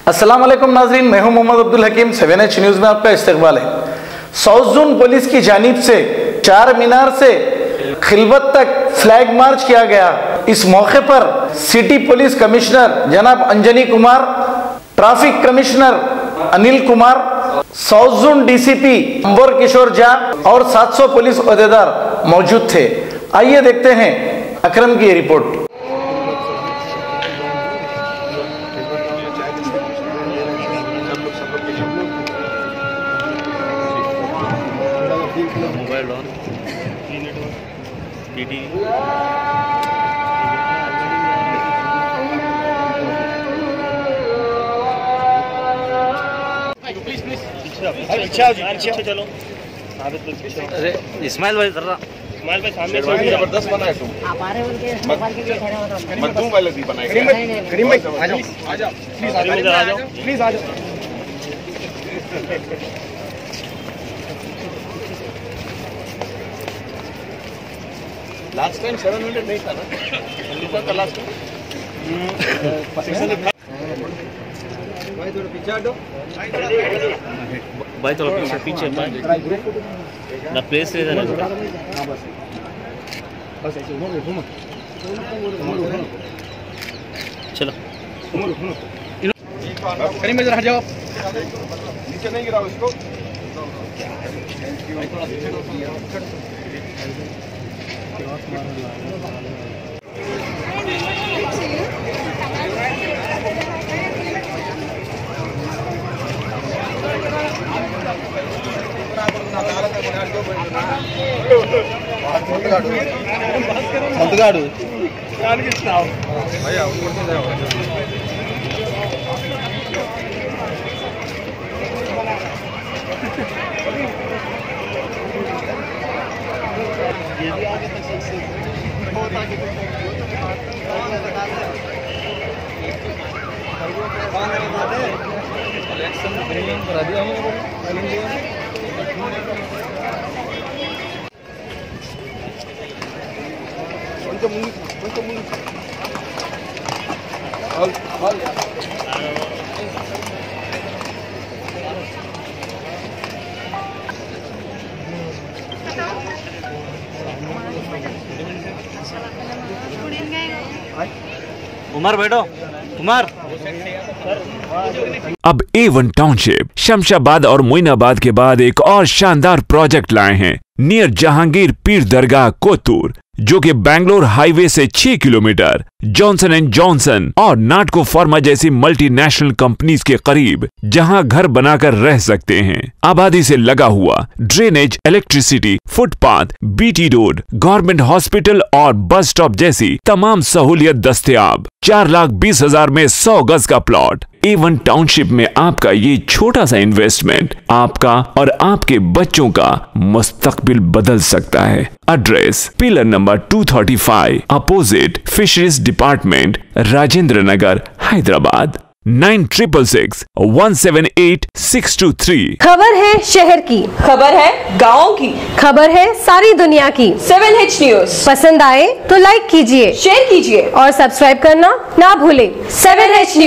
अस्सलाम वालेकुम नाज़रीन, मैं हूं मोहम्मद अब्दुल हकीम। 7H न्यूज़ में आपका इस्तकबाल है। साउथ जोन पुलिस की जानिब से चार मीनार से खिलवत तक फ्लैग मार्च किया गया। इस मौके पर सिटी पुलिस कमिश्नर जनाब Anjani Kumar, traffic commissioner Anil Kumar, south zone DCP Ambar Kishore Jha और 700 पुलिस अहदेदार मौजूद थे। आइए देखते हैं अकरम की रिपोर्ट। मोबाइल ऑन टीटी पीछे चलो। अरे इस्माइल भाई जरा, इस्माइल भाई सामने से जबरदस्त बना है तुम। आप आ रहे हो उनके मोबाइल के लिए खड़े हो तो मखदूम वाले भी बनाए गए। करीम भाई आ जाओ प्लीज, आ जाओ प्लीज आ जाओ। लास्ट टाइम 700 नहीं था ना, कितना था लास्ट टाइम? भाई थोड़ा पीछे हटो, भाई थोड़ा पीछे पीछे ना प्लेस है ना। बस ऐसे घूमो चलो करीम इधर हट जाओ, नीचे नहीं गिराओ इसको। उमर बैठो, उमर। अब A1 टाउनशिप शमशाबाद और मोइनाबाद के बाद एक और शानदार प्रोजेक्ट लाए हैं नियर जहांगीर पीर दरगाह कोतूर, जो कि बैंगलोर हाईवे से 6 किलोमीटर जॉनसन एंड जॉनसन और नाटको फार्मा जैसी मल्टीनेशनल कंपनीज के करीब, जहां घर बनाकर रह सकते हैं। आबादी से लगा हुआ, drainage, electricity, footpath, BT road, government hospital और बस स्टॉप जैसी तमाम सहूलियत दस्तयाब। 4,20,000 में 100 गज का प्लॉट। A1 टाउनशिप में आपका ये छोटा सा इन्वेस्टमेंट आपका और आपके बच्चों का मुस्तकबिल बदल सकता है। Address pillar number 235 opposite fisheries department, Rajendra Nagar, Hyderabad. 9677178623। खबर है शहर की, खबर है गाँव की, खबर है सारी दुनिया की। 7H न्यूज़ पसंद आए तो लाइक कीजिए, शेयर कीजिए और सब्सक्राइब करना ना भूलें। 7H news.